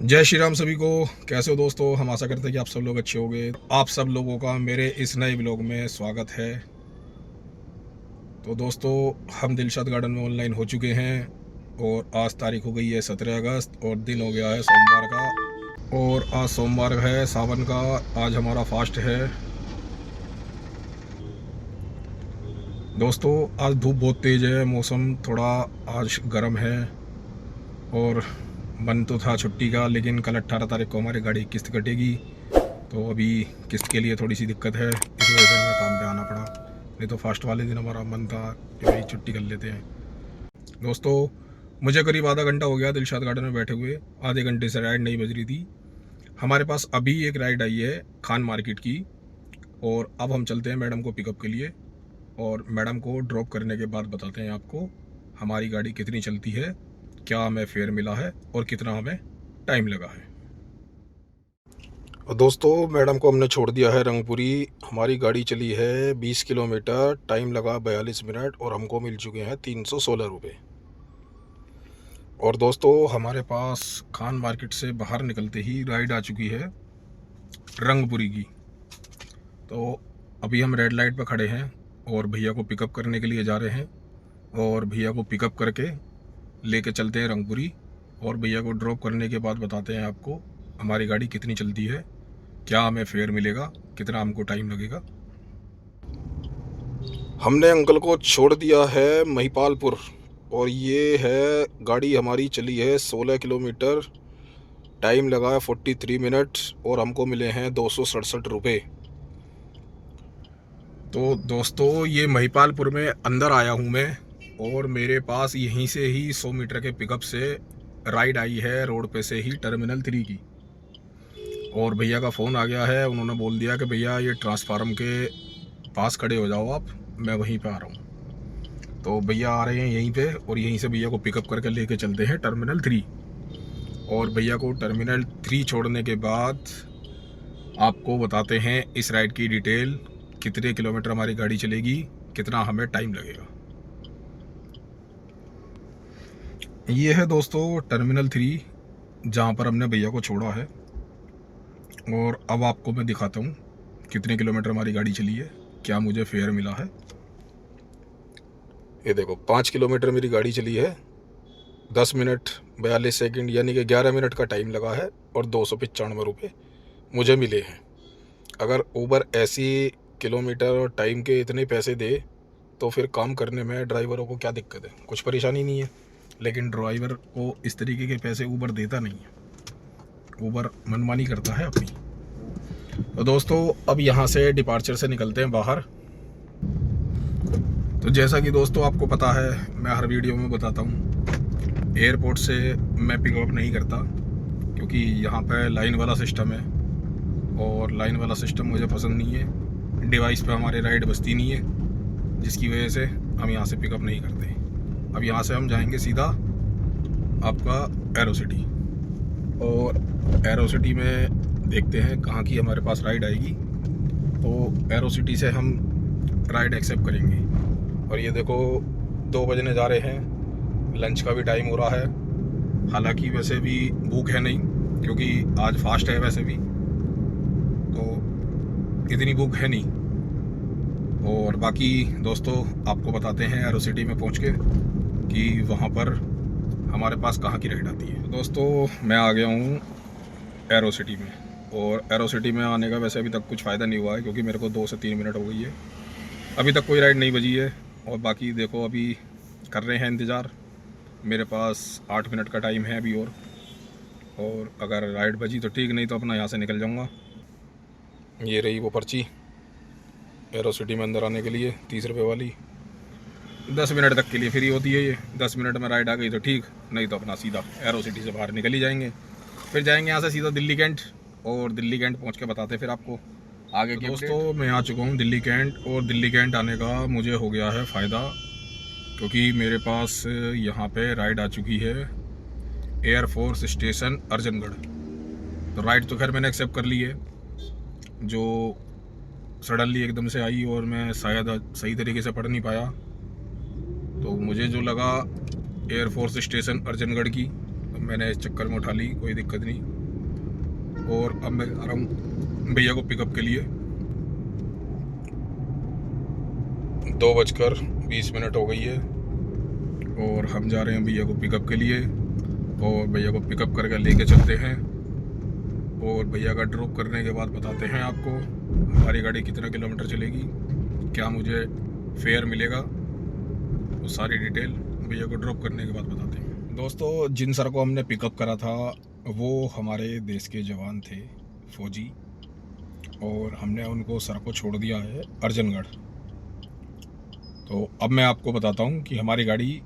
जय श्री राम सभी को। कैसे हो दोस्तों? हम आशा करते हैं कि आप सब लोग अच्छे होंगे। आप सब लोगों का मेरे इस नए ब्लॉग में स्वागत है। तो दोस्तों, हम दिलशाद गार्डन में ऑनलाइन हो चुके हैं और आज तारीख हो गई है 17 अगस्त और दिन हो गया है सोमवार का। और आज सोमवार है सावन का। आज हमारा फास्ट है। दोस्तों, आज धूप बहुत तेज़ है, मौसम थोड़ा आज गर्म है और मन तो था छुट्टी का, लेकिन कल 18 तारीख को हमारी गाड़ी किस्त कटेगी। तो अभी किस्त के लिए थोड़ी सी दिक्कत है, इस वजह से हमें काम पे आना पड़ा। नहीं तो फास्ट वाले दिन हमारा मन था कि भाई छुट्टी कर लेते हैं। दोस्तों, मुझे करीब आधा घंटा हो गया दिलशाद गार्डन में बैठे हुए। आधे घंटे से राइड नहीं बज रही थी। हमारे पास अभी एक राइड आई है खान मार्केट की, और अब हम चलते हैं मैडम को पिकअप के लिए। और मैडम को ड्रॉप करने के बाद बताते हैं आपको हमारी गाड़ी कितनी चलती है, क्या हमें फेयर मिला है और कितना हमें टाइम लगा है। दोस्तों, मैडम को हमने छोड़ दिया है रंगपुरी। हमारी गाड़ी चली है 20 किलोमीटर, टाइम लगा 42 मिनट और हमको मिल चुके हैं 316 रुपये। और दोस्तों, हमारे पास खान मार्केट से बाहर निकलते ही राइड आ चुकी है रंगपुरी की। तो अभी हम रेड लाइट पर खड़े हैं और भैया को पिकअप करने के लिए जा रहे हैं। और भैया को पिकअप करके लेके चलते हैं रंगपुरी। और भैया को ड्रॉप करने के बाद बताते हैं आपको हमारी गाड़ी कितनी चलती है, क्या हमें फेयर मिलेगा, कितना हमको टाइम लगेगा। हमने अंकल को छोड़ दिया है महिपालपुर और ये है गाड़ी हमारी चली है 16 किलोमीटर, टाइम लगा है 43 मिनट और हमको मिले हैं 267 रुपये। तो दोस्तों, ये महिपालपुर में अंदर आया हूँ मैं और मेरे पास यहीं से ही 100 मीटर के पिकअप से राइड आई है रोड पे से ही टर्मिनल 3 की। और भैया का फ़ोन आ गया है, उन्होंने बोल दिया कि भैया ये ट्रांसफार्म के पास खड़े हो जाओ आप, मैं वहीं पे आ रहा हूँ। तो भैया आ रहे हैं यहीं पे और यहीं से भैया को पिकअप करके लेके चलते हैं टर्मिनल 3। और भैया को टर्मिनल 3 छोड़ने के बाद आपको बताते हैं इस राइड की डिटेल, कितने किलोमीटर हमारी गाड़ी चलेगी, कितना हमें टाइम लगेगा। ये है दोस्तों टर्मिनल 3 जहाँ पर हमने भैया को छोड़ा है। और अब आपको मैं दिखाता हूँ कितने किलोमीटर हमारी गाड़ी चली है, क्या मुझे फेयर मिला है। ये देखो 5 किलोमीटर मेरी गाड़ी चली है, 10 मिनट 42 सेकंड यानी कि 11 मिनट का टाइम लगा है और 295 रुपये मुझे मिले हैं। अगर ऊबर ऐसी किलोमीटर और टाइम के इतने पैसे दे तो फिर काम करने में ड्राइवरों को क्या दिक्कत है, कुछ परेशानी नहीं है। लेकिन ड्राइवर को इस तरीके के पैसे ऊबर देता नहीं है, ऊबर मनमानी करता है अपनी। तो दोस्तों, अब यहाँ से डिपार्चर से निकलते हैं बाहर। तो जैसा कि दोस्तों आपको पता है, मैं हर वीडियो में बताता हूँ, एयरपोर्ट से मैं पिकअप नहीं करता क्योंकि यहाँ पे लाइन वाला सिस्टम है और लाइन वाला सिस्टम मुझे पसंद नहीं है। डिवाइस पे हमारे राइड बसती नहीं है, जिसकी वजह से हम यहाँ से पिकअप नहीं करते। अब यहाँ से हम जाएंगे सीधा आपका एरो सिटी, और एरो सिटी में देखते हैं कहाँ की हमारे पास राइड आएगी। तो एरो सिटी से हम राइड एक्सेप्ट करेंगे। और ये देखो 2 बजने जा रहे हैं, लंच का भी टाइम हो रहा है। हालांकि वैसे भी भूख है नहीं क्योंकि आज फास्ट है, वैसे भी तो इतनी भूख है नहीं। और बाकी दोस्तों आपको बताते हैं एरो सिटी में पहुँच के कि वहाँ पर हमारे पास कहाँ की राइड आती है। दोस्तों, मैं आ गया हूँ एरो सिटी में, और एरो सिटी में आने का वैसे अभी तक कुछ फ़ायदा नहीं हुआ है क्योंकि मेरे को 2 से 3 मिनट हो गई है, अभी तक कोई राइड नहीं बजी है। और बाकी देखो अभी कर रहे हैं इंतज़ार, मेरे पास 8 मिनट का टाइम है अभी। और अगर राइड बजी तो ठीक, नहीं तो अपना यहाँ से निकल जाऊँगा। ये रही वो पर्ची एरो सिटी में अंदर आने के लिए, 30 रुपये वाली। 10 मिनट तक के लिए फ्री होती है ये। 10 मिनट में राइड आ गई तो ठीक, नहीं तो अपना सीधा एरो सिटी से बाहर निकल ही जाएंगे। फिर जाएंगे यहाँ से सीधा दिल्ली कैंट, और दिल्ली कैंट पहुँच के बताते फिर आपको आगे की। दोस्तों, मैं आ चुका हूँ दिल्ली कैंट, और दिल्ली कैंट आने का मुझे हो गया है फ़ायदा क्योंकि मेरे पास यहाँ पे राइड आ चुकी है एयरफोर्स स्टेशन अर्जनगढ़। तो राइड तो खैर मैंने एक्सेप्ट कर ली है, जो सडनली एकदम से आई और मैं शायद सही तरीके से पढ़ नहीं पाया। तो मुझे जो लगा एयरफोर्स स्टेशन अर्जनगढ़ की, तो मैंने इस चक्कर में उठा ली, कोई दिक्कत नहीं। और अब मैं आ रहा हूँ भैया को पिकअप के लिए। 2:20 हो गई है और हम जा रहे हैं भैया को पिकअप के लिए, और भैया को पिकअप करके लेके चलते हैं, और भैया का ड्रॉप करने के बाद बताते हैं आपको हमारी गाड़ी कितना किलोमीटर चलेगी, क्या मुझे फेयर मिलेगा, वो सारी डिटेल भैया को ड्रॉप करने के बाद बताते हैं। दोस्तों, जिन सर को हमने पिकअप करा था वो हमारे देश के जवान थे, फौजी, और हमने उनको सर को छोड़ दिया है अर्जनगढ़। तो अब मैं आपको बताता हूँ कि हमारी गाड़ी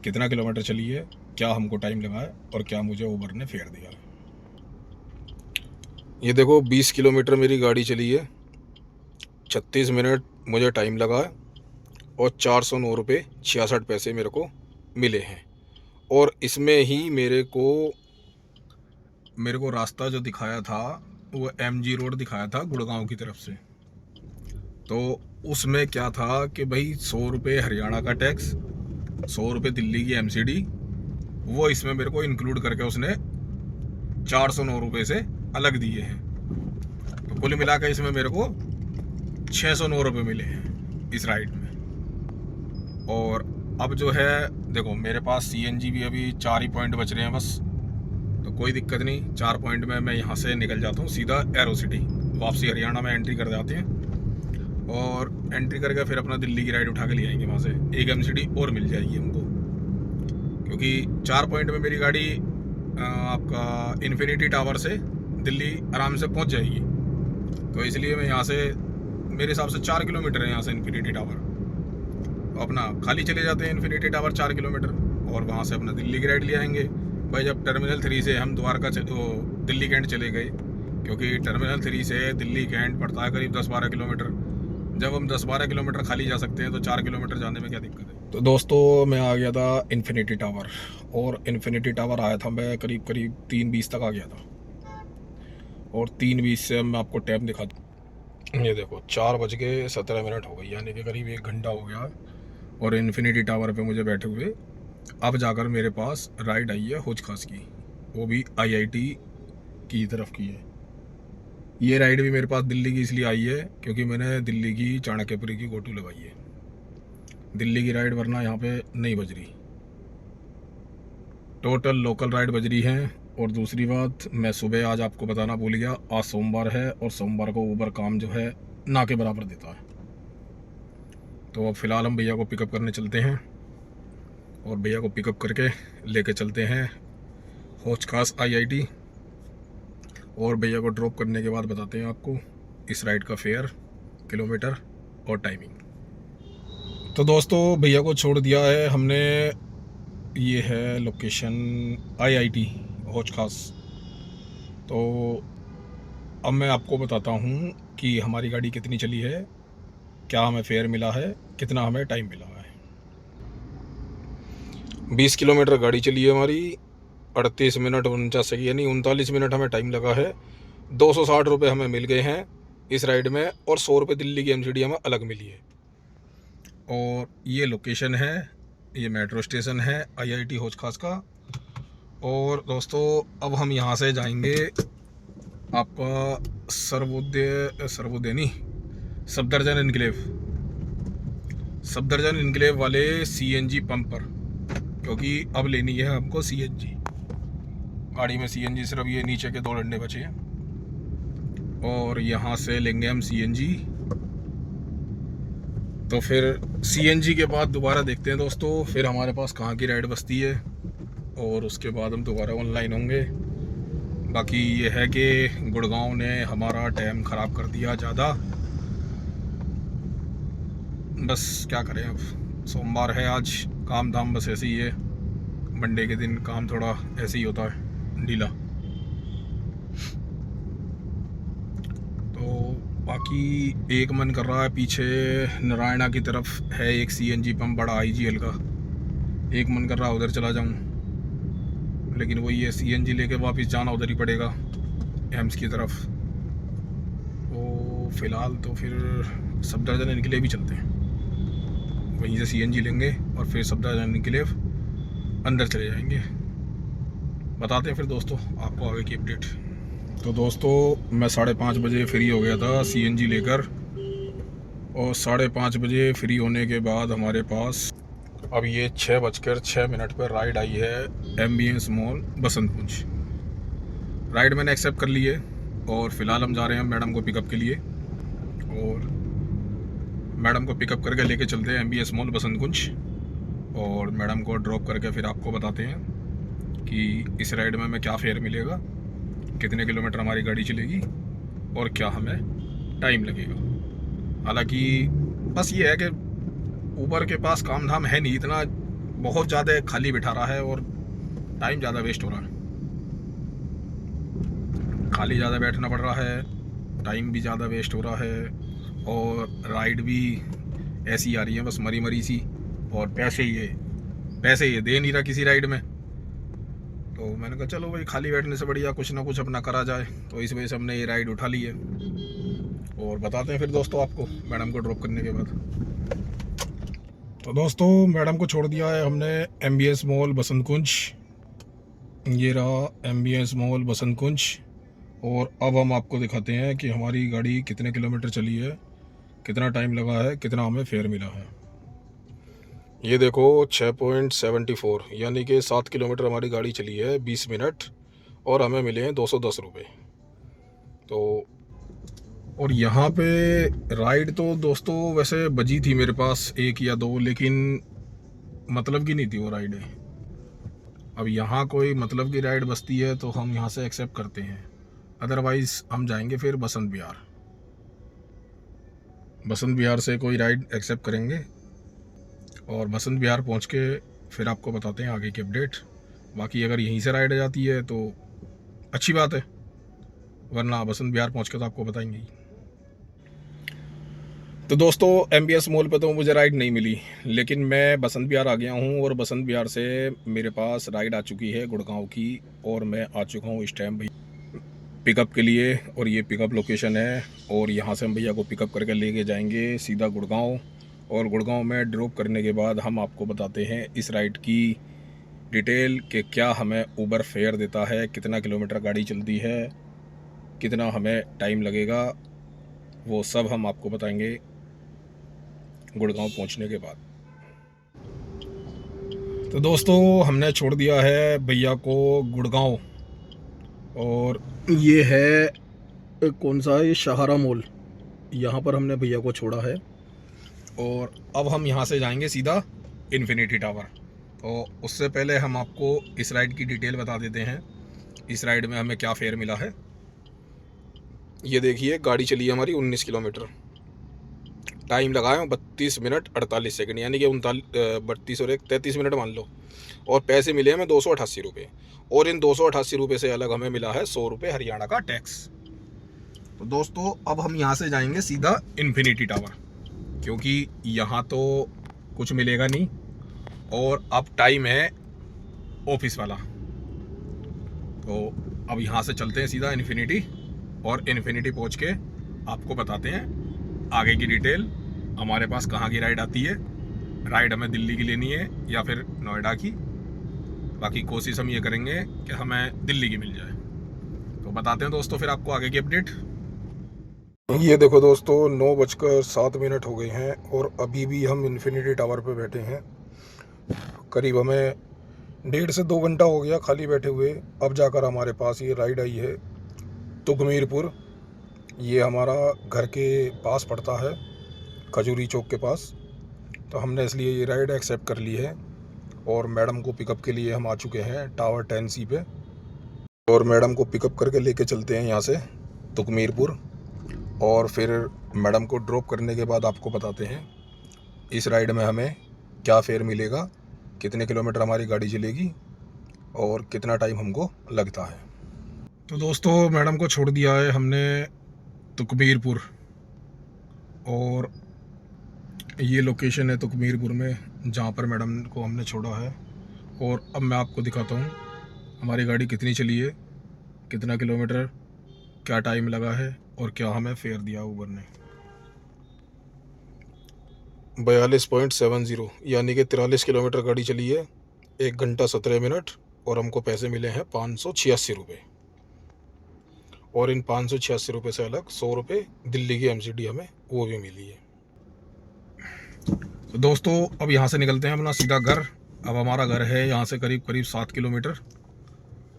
कितना किलोमीटर चली है, क्या हमको टाइम लगा है, और क्या मुझे उबर ने फेयर दिया है। ये देखो, 20 किलोमीटर मेरी गाड़ी चली है, 36 मिनट मुझे टाइम लगा है, और 409 रुपये 66 पैसे मेरे को मिले हैं। और इसमें ही मेरे को रास्ता जो दिखाया था वो MG रोड दिखाया था गुड़गांव की तरफ से। तो उसमें क्या था कि भाई 100 रुपये हरियाणा का टैक्स, 100 रुपये दिल्ली की MCD, वो इसमें मेरे को इंक्लूड करके उसने 409 रुपये से अलग दिए हैं। तो कुल मिला के इसमें मेरे को 609 रुपये मिले हैं इस राइड में। और अब जो है देखो, मेरे पास CNG भी अभी 4 ही पॉइंट बच रहे हैं बस, तो कोई दिक्कत नहीं। 4 पॉइंट में मैं यहाँ से निकल जाता हूँ सीधा एरो सिटी, वापसी हरियाणा में एंट्री कर जाते हैं, और एंट्री करके फिर अपना दिल्ली की राइड उठा के ले आएंगे। वहाँ से एक MCD और मिल जाएगी हमको, क्योंकि 4 पॉइंट में मेरी गाड़ी आपका इन्फिनिटी टावर से दिल्ली आराम से पहुँच जाएगी। तो इसलिए मैं यहाँ से, मेरे हिसाब से 4 किलोमीटर है यहाँ से इन्फिनिटी टावर, तो अपना खाली चले जाते हैं इन्फिनिटी टावर 4 किलोमीटर, और वहाँ से अपना दिल्ली की राइड ले आएंगे। भाई जब टर्मिनल 3 से हम द्वारका दिल्ली कैंट चले गए, क्योंकि टर्मिनल 3 से दिल्ली कैंट पड़ता है करीब 10-12 किलोमीटर, जब हम 10-12 किलोमीटर खाली जा सकते हैं तो 4 किलोमीटर जाने में क्या दिक्कत है। तो दोस्तों, मैं आ गया था इन्फिनिटी टावर, और इन्फिनिटी टावर आया था मैं करीब 3:20 तक आ गया था, और 3:20 से मैं आपको टाइम दिखा दूँ। ये देखो, 4:17 हो गई, यानी कि करीब 1 घंटा हो गया, और इन्फिनिटी टावर पे मुझे बैठे हुए अब जाकर मेरे पास राइड आई है हौज खास की, वो भी IIT की तरफ की है। ये राइड भी मेरे पास दिल्ली की इसलिए आई है क्योंकि मैंने दिल्ली की चाणक्यपुरी की गोटू लगाई है, दिल्ली की राइड वरना यहाँ पे नहीं बज रही, टोटल लोकल राइड बज रही है। और दूसरी बात, मैं सुबह आज आपको बताना भूल गया, आज सोमवार है, और सोमवार को उबर काम जो है ना के बराबर देता है। तो अब फ़िलहाल हम भैया को पिकअप करने चलते हैं, और भैया को पिकअप करके लेके चलते हैं हौज खास IIT, और भैया को ड्रॉप करने के बाद बताते हैं आपको इस राइड का फेयर, किलोमीटर और टाइमिंग। तो दोस्तों, भैया को छोड़ दिया है हमने, ये है लोकेशन IIT हौज खास। तो अब मैं आपको बताता हूँ कि हमारी गाड़ी कितनी चली है, क्या हमें फेयर मिला है, कितना हमें टाइम मिला है। 20 किलोमीटर गाड़ी चली है हमारी, 38 मिनट 49 सेकंड यानी 39 मिनट हमें टाइम लगा है। 260 रुपये हमें मिल गए हैं इस राइड में, और 100 रुपये दिल्ली की MCD हमें अलग मिली है। और ये लोकेशन है, ये मेट्रो स्टेशन है IIT हौज खास का। और दोस्तों, अब हम यहाँ से जाएंगे आपका सर्वोदय सफदरजंग इनक्लेव वाले CNG पंप पर, क्योंकि अब लेनी है हमको CNG। गाड़ी में CNG सिर्फ ये नीचे के 2 डंडे बचे हैं, और यहाँ से लेंगे हम CNG। तो फिर CNG के बाद दोबारा देखते हैं दोस्तों फिर हमारे पास कहाँ की राइड बचती है, और उसके बाद हम दोबारा ऑनलाइन होंगे। बाकी ये है कि गुड़गांव ने हमारा टाइम ख़राब कर दिया ज़्यादा, बस क्या करें, अब सोमवार है आज, काम धाम बस ऐसे ही है, मंडे के दिन काम थोड़ा ऐसे ही होता है, ढीला। तो बाकी एक मन कर रहा है, पीछे नारायणा की तरफ है एक CNG पंप बड़ा IGL का, एक मन कर रहा है उधर चला जाऊं, लेकिन वही है CNG लेके वापस जाना उधर ही पड़ेगा एम्स की तरफ। तो फ़िलहाल तो फिर सफदरजंग इनक्लेव भी चलते हैं, वहीं से CNG लेंगे और फिर सफदरजंग इनक्लेव अंदर चले जाएंगे। बताते हैं फिर दोस्तों आपको आगे की अपडेट। तो दोस्तों मैं 5:30 बजे फ्री हो गया था सीएनजी लेकर, और 5:30 बजे फ्री होने के बाद हमारे पास अब ये 6:06 पर राइड आई है एम्बियंस मॉल बसंत कुंज। राइड मैंने एक्सेप्ट कर ली है और फ़िलहाल हम जा रहे हैं मैडम को पिकअप के लिए, और मैडम को पिकअप करके लेके चलते हैं एम्बियंस मॉल बसंत कुंज, और मैडम को ड्रॉप करके फिर आपको बताते हैं कि इस राइड में हमें क्या फेयर मिलेगा, कितने किलोमीटर हमारी गाड़ी चलेगी और क्या हमें टाइम लगेगा। हालांकि बस ये है कि ऊबर के पास काम धाम है नहीं इतना, बहुत ज़्यादा खाली बिठा रहा है और टाइम ज़्यादा वेस्ट हो रहा है। खाली ज़्यादा बैठना पड़ रहा है, टाइम भी ज़्यादा वेस्ट हो रहा है, और राइड भी ऐसी आ रही है बस मरी मरी सी, और पैसे ये दे नहीं रहा किसी राइड में। तो मैंने कहा चलो भाई खाली बैठने से बढ़िया कुछ ना कुछ अपना करा जाए, तो इस वजह से हमने ये राइड उठा ली है। और बताते हैं फिर दोस्तों आपको मैडम को ड्रॉप करने के बाद। तो दोस्तों मैडम को छोड़ दिया है हमने एम्बियंस मॉल बसंत कुंज। ये रहा एम्बियंस मॉल बसंत कुंज, और अब हम आपको दिखाते हैं कि हमारी गाड़ी कितने किलोमीटर चली है, कितना टाइम लगा है, कितना हमें फेयर मिला है। ये देखो 6.74 यानी कि 7 किलोमीटर हमारी गाड़ी चली है 20 मिनट, और हमें मिले हैं 210 रुपये। तो और यहाँ पे राइड तो दोस्तों वैसे बजी थी मेरे पास 1 या 2, लेकिन मतलब की नहीं थी वो राइड। अब यहाँ कोई मतलब की राइड बसती है तो हम यहाँ से एक्सेप्ट करते हैं, अदरवाइज़ हम जाएंगे फिर बसंत विहार। बसंत विहार से कोई राइड एक्सेप्ट करेंगे, और बसंत विहार पहुँच के फिर आपको बताते हैं आगे की अपडेट। बाकी अगर यहीं से राइड आ जाती है तो अच्छी बात है, वरना बसंत विहार पहुँच के तो आपको बताएंगे ही। तो दोस्तों एम्बियंस मॉल पे तो मुझे राइड नहीं मिली, लेकिन मैं बसंत विहार आ गया हूँ, और बसंत विहार से मेरे पास राइड आ चुकी है गुड़गांव की, और मैं आ चुका हूँ इस टाइम भैया पिकअप के लिए। और ये पिकअप लोकेशन है, और यहाँ से हम भैया को पिकअप करके लेके जाएंगे सीधा गुड़गांव, और गुड़गांव में ड्रॉप करने के बाद हम आपको बताते हैं इस राइड की डिटेल कि क्या हमें ऊबर फेयर देता है, कितना किलोमीटर गाड़ी चलती है, कितना हमें टाइम लगेगा, वो सब हम आपको बताएंगे गुड़गांव पहुंचने के बाद। तो दोस्तों हमने छोड़ दिया है भैया को गुड़गांव, और ये है कौन सा है, ये सहारा मॉल, यहाँ पर हमने भैया को छोड़ा है। और अब हम यहाँ से जाएंगे सीधा इन्फिनिटी टावर। तो उससे पहले हम आपको इस राइड की डिटेल बता देते हैं, इस राइड में हमें क्या फेयर मिला है। ये देखिए गाड़ी चली है हमारी 19 किलोमीटर, टाइम लगाया 32 मिनट 48 सेकंड, यानी कि 32 और 33 मिनट मान लो, और पैसे मिले हमें 288 रुपये, और इन 288 रुपये से अलग हमें मिला है 100 रुपये हरियाणा का टैक्स। तो दोस्तों अब हम यहाँ से जाएंगे सीधा इन्फिनिटी टावर, क्योंकि यहाँ तो कुछ मिलेगा नहीं, और अब टाइम है ऑफिस वाला। तो अब यहाँ से चलते हैं सीधा इन्फिनिटी, और इन्फिनिटी पहुँच के आपको बताते हैं आगे की डिटेल, हमारे पास कहाँ की राइड आती है, राइड हमें दिल्ली की लेनी है या फिर नोएडा की। बाकी कोशिश हम ये करेंगे कि हमें दिल्ली की मिल जाए। तो बताते हैं दोस्तों फिर आपको आगे की अपडेट। ये देखो दोस्तों 9:07 हो गए हैं, और अभी भी हम इन्फिनिटी टावर पे बैठे हैं। करीब हमें 1.5 से 2 घंटा हो गया खाली बैठे हुए। अब जाकर हमारे पास ये राइड आई है तुगमीरपुर। ये हमारा घर के पास पड़ता है, खजूरी चौक के पास। तो हमने इसलिए ये राइड एक्सेप्ट कर ली है, और मैडम को पिकअप के लिए हम आ चुके हैं टावर 10C पे, और मैडम को पिकअप करके लेके चलते हैं यहाँ से तुगमीरपुर, और फिर मैडम को ड्रॉप करने के बाद आपको बताते हैं इस राइड में हमें क्या फेयर मिलेगा, कितने किलोमीटर हमारी गाड़ी चलेगी, और कितना टाइम हमको लगता है। तो दोस्तों मैडम को छोड़ दिया है हमने तुगमीरपुर, और ये लोकेशन है तुगमीरपुर में जहाँ पर मैडम को हमने छोड़ा है। और अब मैं आपको दिखाता हूँ हमारी गाड़ी कितनी चली है, कितना किलोमीटर, क्या टाइम लगा है, और क्या हमें फेयर दिया ऊबर ने। 42.70 यानी कि 43 किलोमीटर गाड़ी चली है, 1 घंटा 17 मिनट, और हमको पैसे मिले हैं 586 रुपये। और इन 586 रुपये से अलग 100 रुपये दिल्ली की MCD हमें वो भी मिली है। तो दोस्तों अब यहाँ से निकलते हैं अपना सीधा घर। अब हमारा घर है यहाँ से करीब करीब 7 किलोमीटर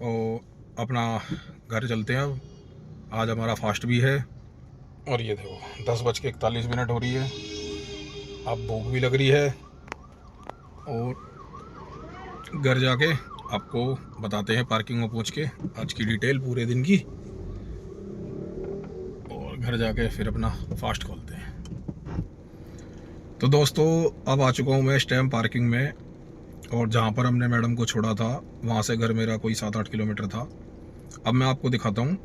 और अपना घर चलते हैं। अब आज हमारा फास्ट भी है और ये देखो 10:41 हो रही है। अब भूख भी लग रही है और घर जाके आपको बताते हैं पार्किंग में पहुँच के आज की डिटेल पूरे दिन की, और घर जाके फिर अपना फास्ट खोलते हैं। तो दोस्तों अब आ चुका हूँ मैं इस टाइम पार्किंग में, और जहाँ पर हमने मैडम को छोड़ा था वहाँ से घर मेरा कोई 7-8 किलोमीटर था। अब मैं आपको दिखाता हूँ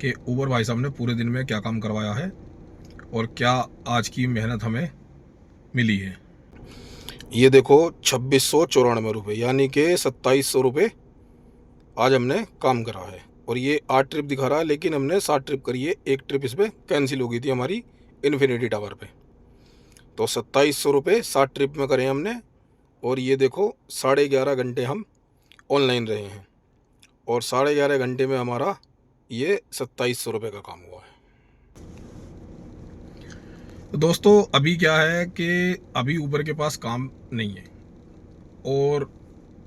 कि उबर भाई साहब ने पूरे दिन में क्या काम करवाया है और क्या आज की मेहनत हमें मिली है। ये देखो 2694 रुपये यानी कि 2700 रुपये आज हमने काम करा है। और ये 8 ट्रिप दिखा रहा है, लेकिन हमने 7 ट्रिप करी है। एक ट्रिप इसमें कैंसिल हो गई थी हमारी इन्फिनिटी टावर पे। तो 2700 रुपये 7 ट्रिप में करे हमने। और ये देखो 11.5 घंटे हम ऑनलाइन रहे हैं और 11.5 घंटे में हमारा ये 2700 रुपये का काम हुआ है। तो दोस्तों अभी क्या है कि अभी ऊबर के पास काम नहीं है, और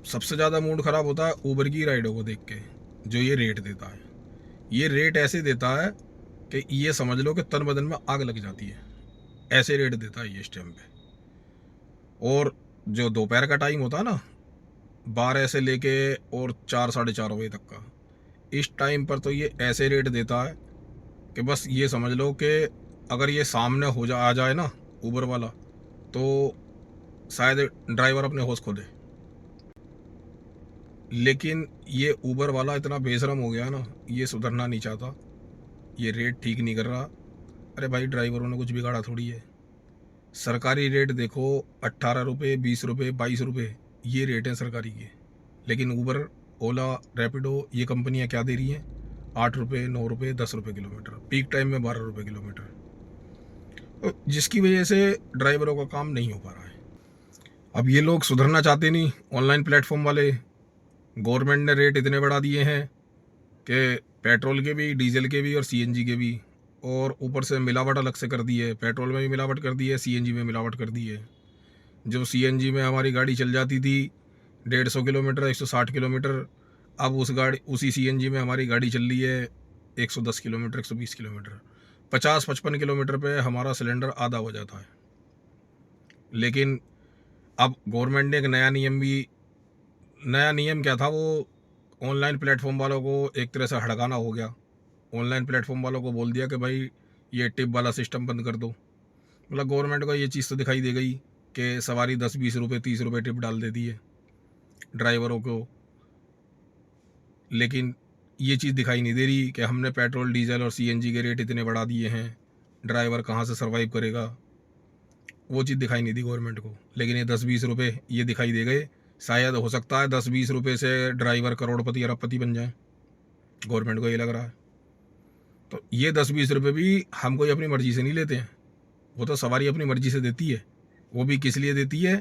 सबसे ज़्यादा मूड ख़राब होता है ऊबर की राइडों को देख के जो ये रेट देता है। ये रेट ऐसे देता है कि ये समझ लो कि तन बदन में आग लग जाती है, ऐसे रेट देता है ये इस टाइम पे। और जो दोपहर का टाइम होता है ना 12 से लेके और 4-4:30 बजे तक का, इस टाइम पर तो ये ऐसे रेट देता है कि बस ये समझ लो कि अगर ये सामने आ जाए ना ऊबर वाला, तो शायद ड्राइवर अपने होश खो दे। लेकिन ये ऊबर वाला इतना बेशरम हो गया ना, ये सुधरना नहीं चाहता, ये रेट ठीक नहीं कर रहा। अरे भाई ड्राइवरों ने कुछ बिगाड़ा थोड़ी है। सरकारी रेट देखो 18 रुपये, 20 रुपये, 22 रुपये, ये रेट हैं सरकारी के। लेकिन ऊबर, ओला, रैपिडो ये कंपनियां क्या दे रही हैं? 8 रुपये, 9 रुपये, 10 रुपये किलोमीटर, पीक टाइम में 12 रुपये किलोमीटर, तो जिसकी वजह से ड्राइवरों का काम नहीं हो पा रहा है। अब ये लोग सुधरना चाहते नहीं, ऑनलाइन प्लेटफॉर्म वाले। गवर्नमेंट ने रेट इतने बढ़ा दिए हैं कि पेट्रोल के भी, डीजल के भी और CNG के भी, और ऊपर से मिलावट अलग से कर दी है। पेट्रोल में भी मिलावट कर दी है, CNG में मिलावट कर दी है। जो CNG में हमारी गाड़ी चल जाती थी 150 किलोमीटर, 160 किलोमीटर, अब उसी CNG में हमारी गाड़ी चल रही है 110 किलोमीटर, 120 किलोमीटर। 50-55 किलोमीटर पे हमारा सिलेंडर आधा हो जाता है। लेकिन अब गवर्नमेंट ने एक नया नियम क्या था, वो ऑनलाइन प्लेटफॉर्म वालों को एक तरह से हड़काना हो गया। ऑनलाइन प्लेटफॉर्म वालों को बोल दिया कि भाई ये टिप वाला सिस्टम बंद कर दो। मतलब गवर्नमेंट को ये चीज़ तो दिखाई दे गई कि सवारी 10-20 रुपये, 30 रुपये टिप डाल देती है ड्राइवरों को, लेकिन ये चीज़ दिखाई नहीं दे रही कि हमने पेट्रोल, डीजल और CNG के रेट इतने बढ़ा दिए हैं, ड्राइवर कहाँ से सर्वाइव करेगा, वो चीज़ दिखाई नहीं दी गवर्नमेंट को। लेकिन ये 10-20 रुपये ये दिखाई दे गए। शायद हो सकता है 10-20 रुपये से ड्राइवर करोड़पति, अरबपति बन जाए, गवर्नमेंट को ये लग रहा है। तो ये 10-20 रुपये भी हम कोई अपनी मर्ज़ी से नहीं लेते हैं, वो तो सवारी अपनी मर्ज़ी से देती है। वो भी किस लिए देती है?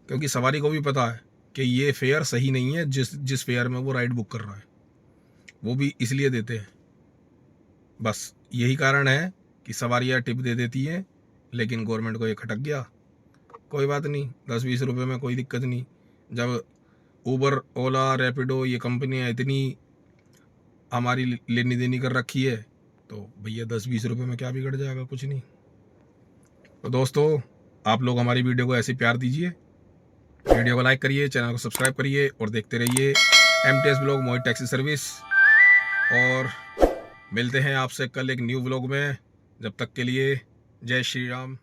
क्योंकि सवारी को भी पता है कि ये फेयर सही नहीं है, जिस फेयर में वो राइड बुक कर रहा है, वो भी इसलिए देते हैं। बस यही कारण है कि सवारियाँ टिप दे देती हैं, लेकिन गवर्नमेंट को ये खटक गया। कोई बात नहीं, 10-20 रुपये में कोई दिक्कत नहीं। जब ऊबर, ओला, रैपिडो ये कंपनियाँ इतनी हमारी लेनी देनी कर रखी है, तो भैया 10-20 रुपये में क्या बिगड़ जाएगा? कुछ नहीं। तो दोस्तों आप लोग हमारी वीडियो को ऐसे प्यार दीजिए, वीडियो को लाइक करिए, चैनल को सब्सक्राइब करिए और देखते रहिए MTS ब्लॉग, मोहित टैक्सी सर्विस। और मिलते हैं आपसे कल एक न्यू ब्लॉग में। जब तक के लिए जय श्री राम।